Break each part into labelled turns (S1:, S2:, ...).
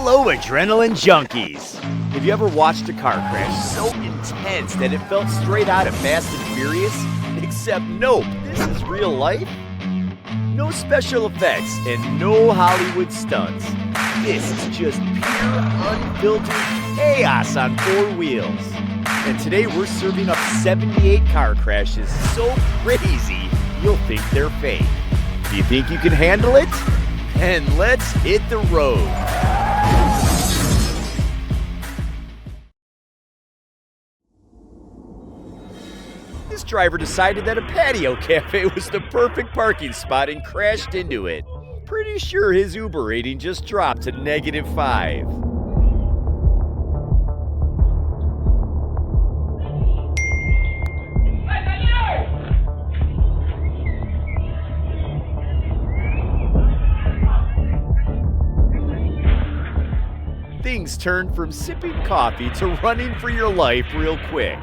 S1: Hello, adrenaline junkies! Have you ever watched a car crash so intense that it felt straight out of Fast and Furious? Except nope, this is real life. No special effects and no Hollywood stunts. This is just pure, unfiltered chaos on four wheels. And today we're serving up 78 car crashes so crazy you'll think they're fake. Do you think you can handle it? Then let's hit the road. This driver decided that a patio cafe was the perfect parking spot and crashed into it. Pretty sure his Uber rating just dropped to -5. Things turned from sipping coffee to running for your life real quick.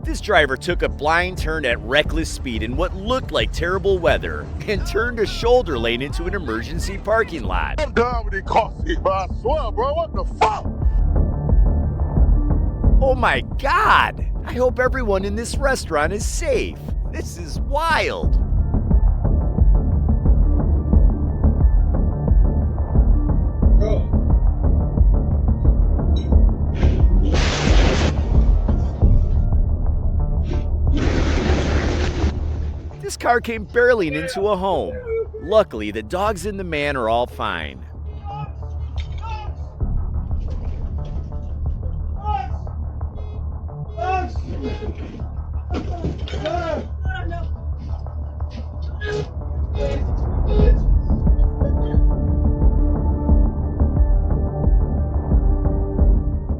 S1: This driver took a blind turn at reckless speed in what looked like terrible weather and turned a shoulder lane into an emergency parking lot.
S2: I'm done with this coffee, bro. I swear, bro. What the fuck?
S1: Oh my God! I hope everyone in this restaurant is safe. This is wild. This car came barreling into a home. Luckily, the dogs and the man are all fine.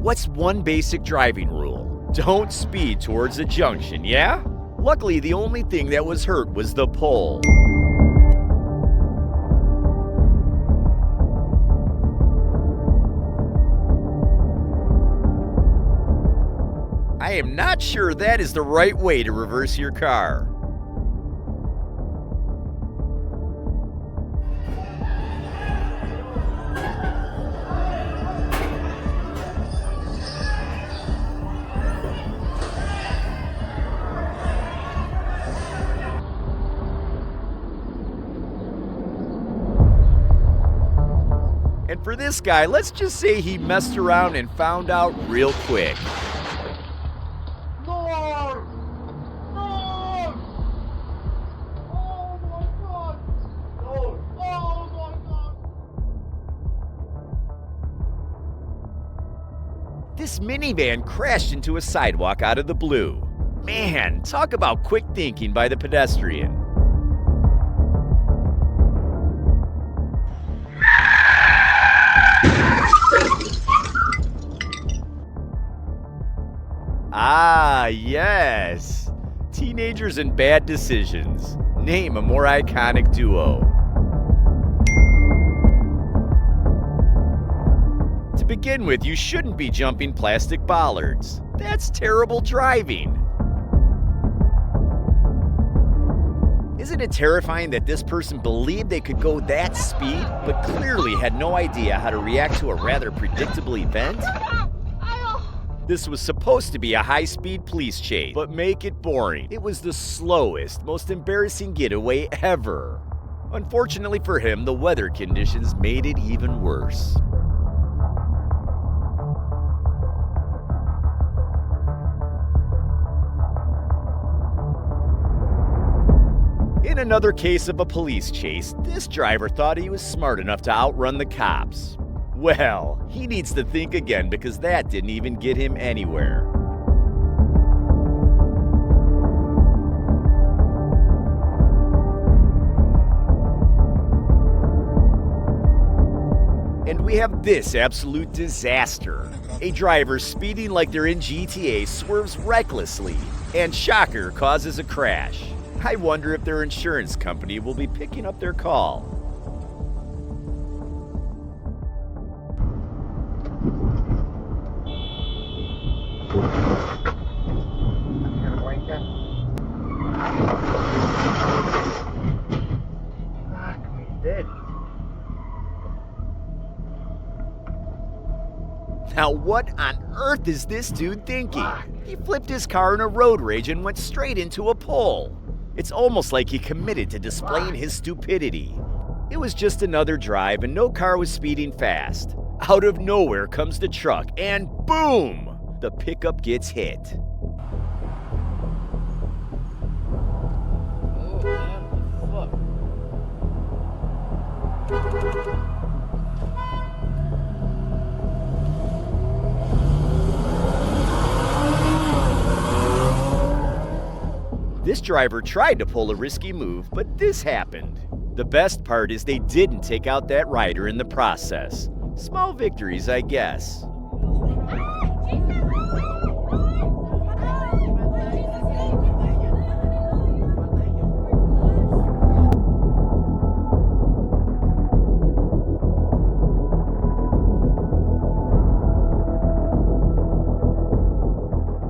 S1: What's one basic driving rule? Don't speed towards a junction, yeah? Luckily, the only thing that was hurt was the pole. I am not sure that is the right way to reverse your car. And for this guy, let's just say he messed around and found out real quick.
S2: Lord! Lord! Oh my God! Lord! Oh my God!
S1: This minivan crashed into a sidewalk out of the blue. Man, talk about quick thinking by the pedestrian. Ah, yes. Teenagers and bad decisions. Name a more iconic duo. To begin with, you shouldn't be jumping plastic bollards. That's terrible driving. Isn't it terrifying that this person believed they could go that speed, but clearly had no idea how to react to a rather predictable event? This was supposed to be a high-speed police chase, but make it boring. It was the slowest, most embarrassing getaway ever. Unfortunately for him, the weather conditions made it even worse. In another case of a police chase, this driver thought he was smart enough to outrun the cops. Well, he needs to think again because that didn't even get him anywhere. And we have this absolute disaster. A driver speeding like they're in GTA swerves recklessly, and shocker, causes a crash. I wonder if their insurance company will be picking up their call. Now what on earth is this dude thinking? He flipped his car in a road rage and went straight into a pole. It's almost like he committed to displaying his stupidity. It was just another drive and no car was speeding fast. Out of nowhere comes the truck and boom! The pickup gets hit. This driver tried to pull a risky move, but this happened. The best part is they didn't take out that rider in the process. Small victories, I guess.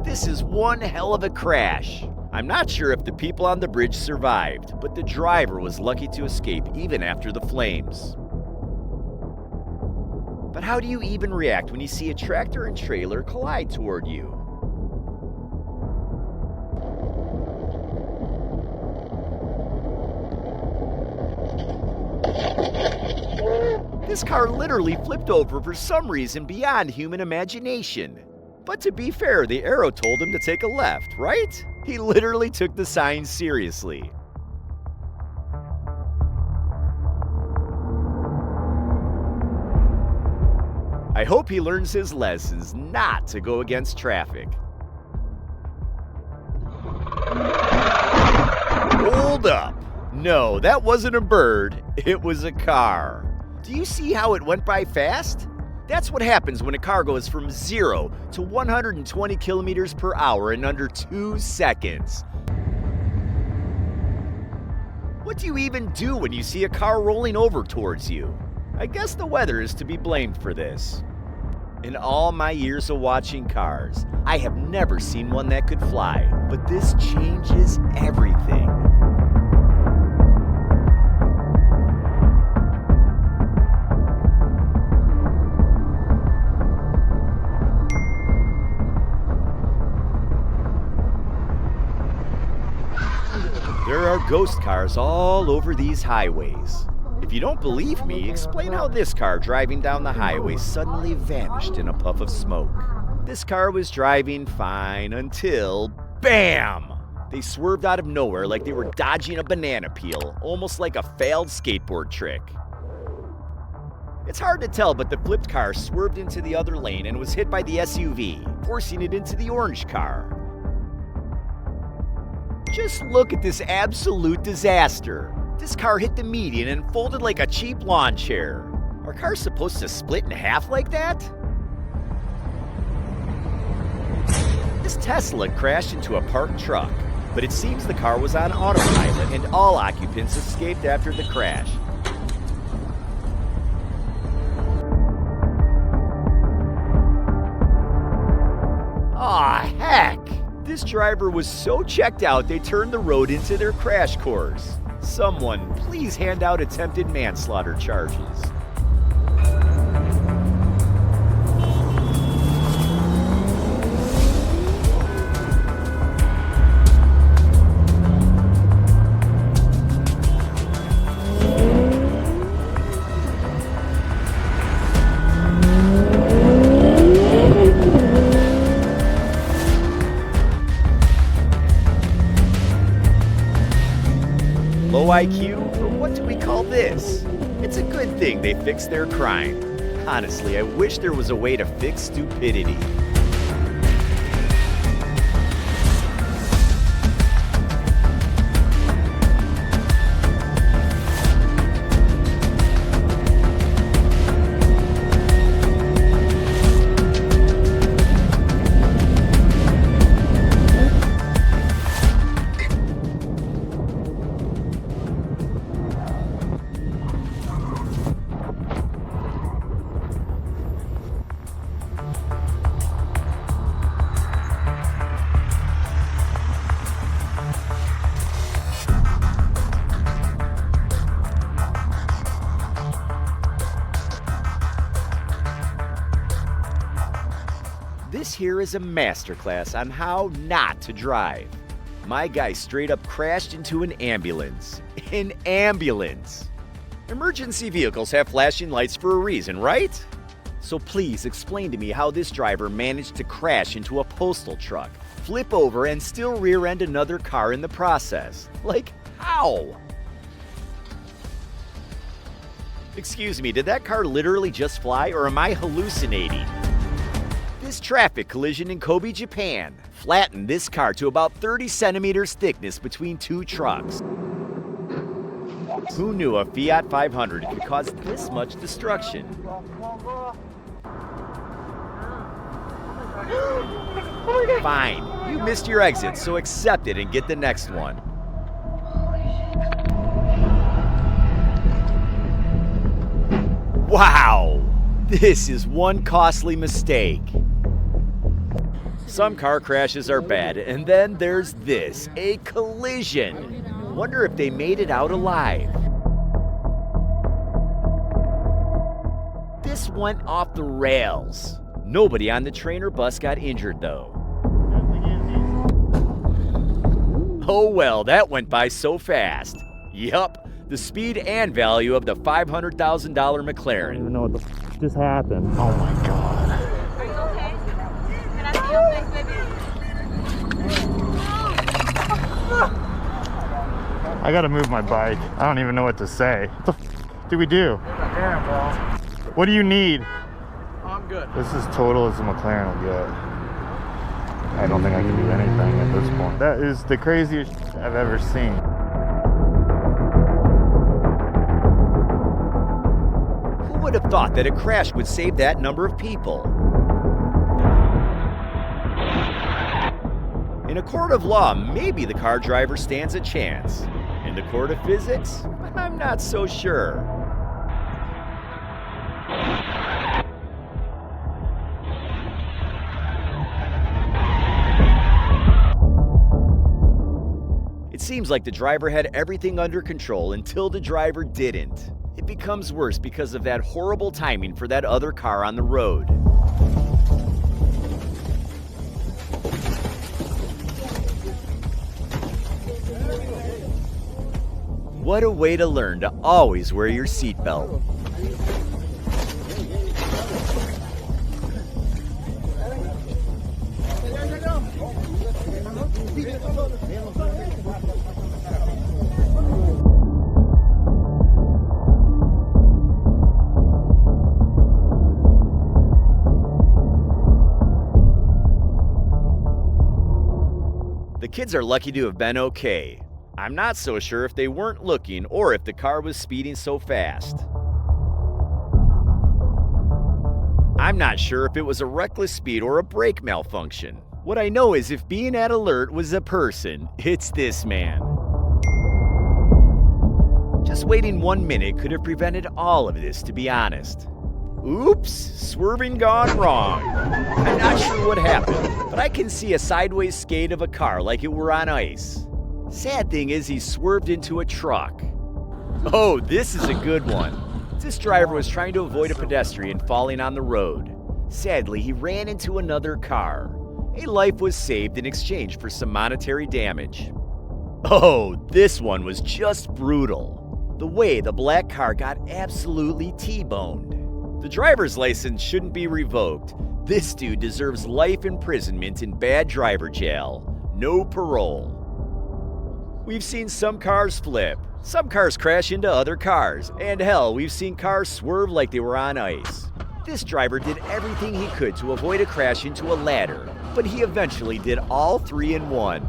S1: This is one hell of a crash. I'm not sure if the people on the bridge survived, but the driver was lucky to escape even after the flames. But how do you even react when you see a tractor and trailer collide toward you? This car literally flipped over for some reason beyond human imagination. But to be fair, the arrow told him to take a left, right? He literally took the sign seriously. I hope he learns his lessons not to go against traffic. Hold up. No, that wasn't a bird. It was a car. Do you see how it went by fast? That's what happens when a car goes from 0 to 120 kilometers per hour in under 2 seconds. What do you even do when you see a car rolling over towards you? I guess the weather is to be blamed for this. In all my years of watching cars, I have never seen one that could fly, but this changes everything. There are ghost cars all over these highways. If you don't believe me, explain how this car driving down the highway suddenly vanished in a puff of smoke. This car was driving fine until, BAM! They swerved out of nowhere like they were dodging a banana peel, almost like a failed skateboard trick. It's hard to tell, but the flipped car swerved into the other lane and was hit by the SUV, forcing it into the orange car. Just look at this absolute disaster. This car hit the median and folded like a cheap lawn chair. Are cars supposed to split in half like that? This Tesla crashed into a parked truck, but it seems the car was on autopilot and all occupants escaped after the crash. Aw, heck! This driver was so checked out they turned the road into their crash course. Someone, please hand out attempted manslaughter charges. Low IQ, or what do we call this? It's a good thing they fixed their crime. Honestly, I wish there was a way to fix stupidity. here is a masterclass on how not to drive. My guy straight up crashed into an ambulance. An ambulance! Emergency vehicles have flashing lights for a reason, right? So please explain to me how this driver managed to crash into a postal truck, flip over, and still rear-end another car in the process. Like, how? Excuse me, did that car literally just fly, or am I hallucinating? This traffic collision in Kobe, Japan, flattened this car to about 30 centimeters thickness between two trucks. Who knew a Fiat 500 could cause this much destruction? Fine, you missed your exit, so accept it and get the next one. Wow! This is one costly mistake. Some car crashes are bad, and then there's this, a collision. Wonder if they made it out alive. This went off the rails. Nobody on the train or bus got injured, though. Oh well, that went by so fast. Yup, the speed and value of the $500,000 McLaren.
S3: I don't even know what the just happened. Oh my god.
S4: Are you okay? Can I see your face, baby?
S3: I gotta move my bike. I don't even know what to say. What the do we do?
S5: Damn, bro.
S3: What do you need?
S5: I'm good.
S3: This is total as a McLaren will get. I don't think I can do anything at this point. That is the craziest I've ever seen.
S1: Who would have thought that a crash would save that number of people? In a court of law, maybe the car driver stands a chance. In the court of physics, I'm not so sure. It seems like the driver had everything under control until the driver didn't. It becomes worse because of that horrible timing for that other car on the road. What a way to learn to always wear your seatbelt. The kids are lucky to have been okay. I'm not so sure if they weren't looking or if the car was speeding so fast. I'm not sure if it was a reckless speed or a brake malfunction. What I know is if being at alert was a person, it's this man. Just waiting 1 minute could have prevented all of this, to be honest. Oops, swerving gone wrong. I'm not sure what happened, but I can see a sideways skate of a car like it were on ice. Sad thing is he swerved into a truck. Oh, this is a good one. This driver was trying to avoid a pedestrian falling on the road. Sadly, he ran into another car. A life was saved in exchange for some monetary damage. Oh, this one was just brutal. The way the black car got absolutely T-boned. The driver's license shouldn't be revoked. This dude deserves life imprisonment in bad driver jail. No parole. We've seen some cars flip, some cars crash into other cars, and hell, we've seen cars swerve like they were on ice. This driver did everything he could to avoid a crash into a ladder, but he eventually did all three in one.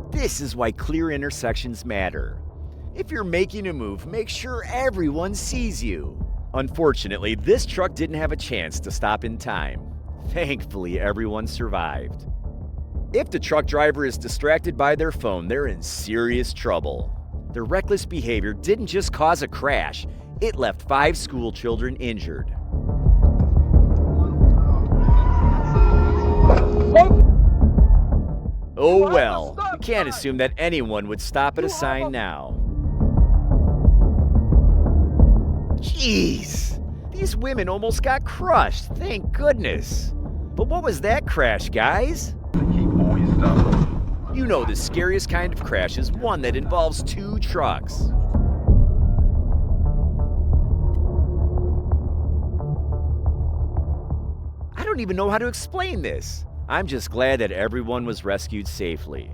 S1: This is why clear intersections matter. If you're making a move, make sure everyone sees you. Unfortunately, this truck didn't have a chance to stop in time. Thankfully, everyone survived. If the truck driver is distracted by their phone, they're in serious trouble. Their reckless behavior didn't just cause a crash, it left 5 school children injured. Oh well, we can't assume that anyone would stop at a sign now. Jeez, These women almost got crushed, thank goodness. But what was that crash, guys? You know the scariest kind of crash is one that involves two trucks. I don't even know how to explain this. I'm just glad that everyone was rescued safely.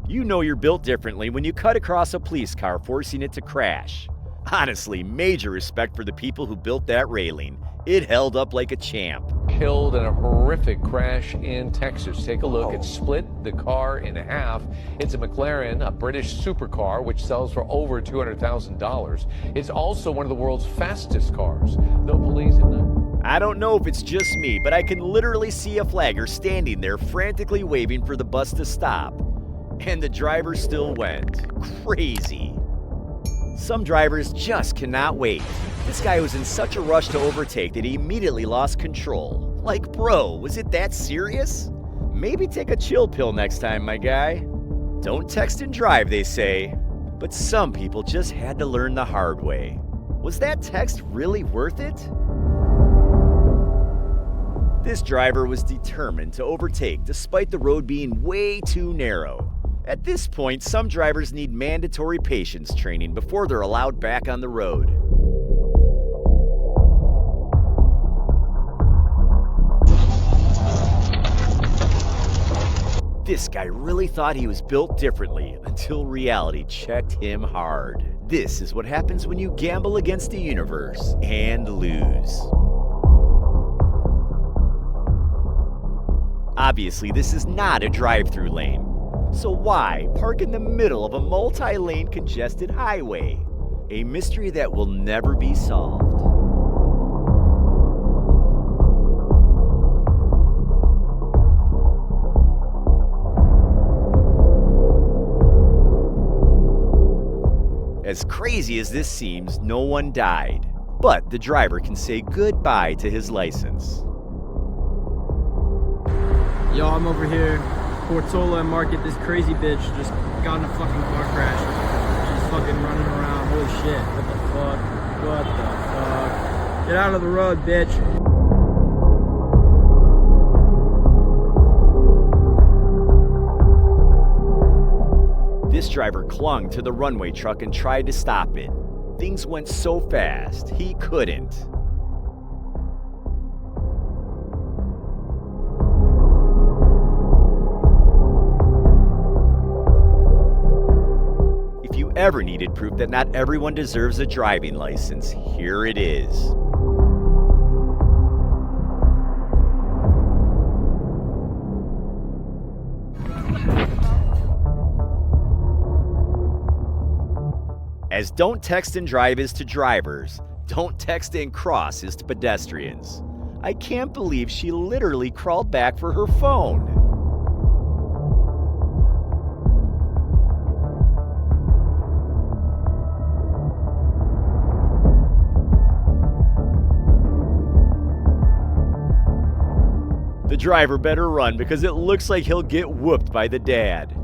S1: You know you're built differently when you cut across a police car, forcing it to crash. Honestly, major respect for the people who built that railing. It held up like a champ.
S6: Killed in a horrific crash in Texas. Take a look. It split the car in half. It's a McLaren, a British supercar, which sells for over $200,000. It's also one of the world's fastest cars. Though police have not...
S1: I don't know if it's just me, but I can literally see a flagger standing there frantically waving for the bus to stop. And the driver still went. Crazy. Some drivers just cannot wait. This guy was in such a rush to overtake that he immediately lost control. Like, bro, was it that serious? Maybe take a chill pill next time, my guy. Don't text and drive, they say. But some people just had to learn the hard way. Was that text really worth it? This driver was determined to overtake despite the road being way too narrow. At this point, some drivers need mandatory patience training before they're allowed back on the road. This guy really thought he was built differently until reality checked him hard. This is what happens when you gamble against the universe and lose. Obviously, this is not a drive-through lane. So why park in the middle of a multi-lane congested highway? A mystery that will never be solved. As crazy as this seems, no one died. But the driver can say goodbye to his license.
S5: Yo, I'm over here, Portola and Market. This crazy bitch just got in a fucking car crash. She's fucking running around. Holy shit. What the fuck? What the fuck? Get out of the road, bitch.
S1: This driver clung to the runway truck and tried to stop it. Things went so fast, he couldn't. If you ever needed proof that not everyone deserves a driving license, here it is. As don't text and drive is to drivers, don't text and cross is to pedestrians. I can't believe she literally crawled back for her phone. The driver better run because it looks like he'll get whooped by the dad.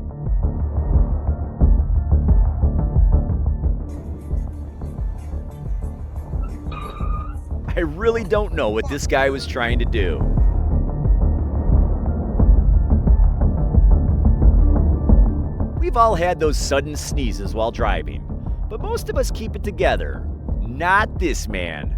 S1: I really don't know what this guy was trying to do. We've all had those sudden sneezes while driving, but most of us keep it together. Not this man.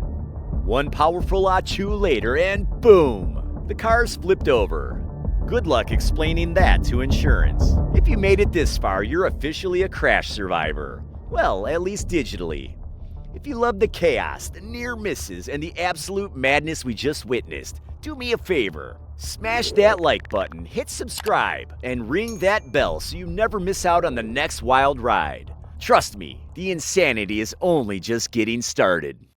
S1: One powerful achoo later and boom, the car's flipped over. Good luck explaining that to insurance. If you made it this far, you're officially a crash survivor. Well, at least digitally. If you love the chaos, the near misses, and the absolute madness we just witnessed, do me a favor. Smash that like button, hit subscribe, and ring that bell so you never miss out on the next wild ride. Trust me, the insanity is only just getting started.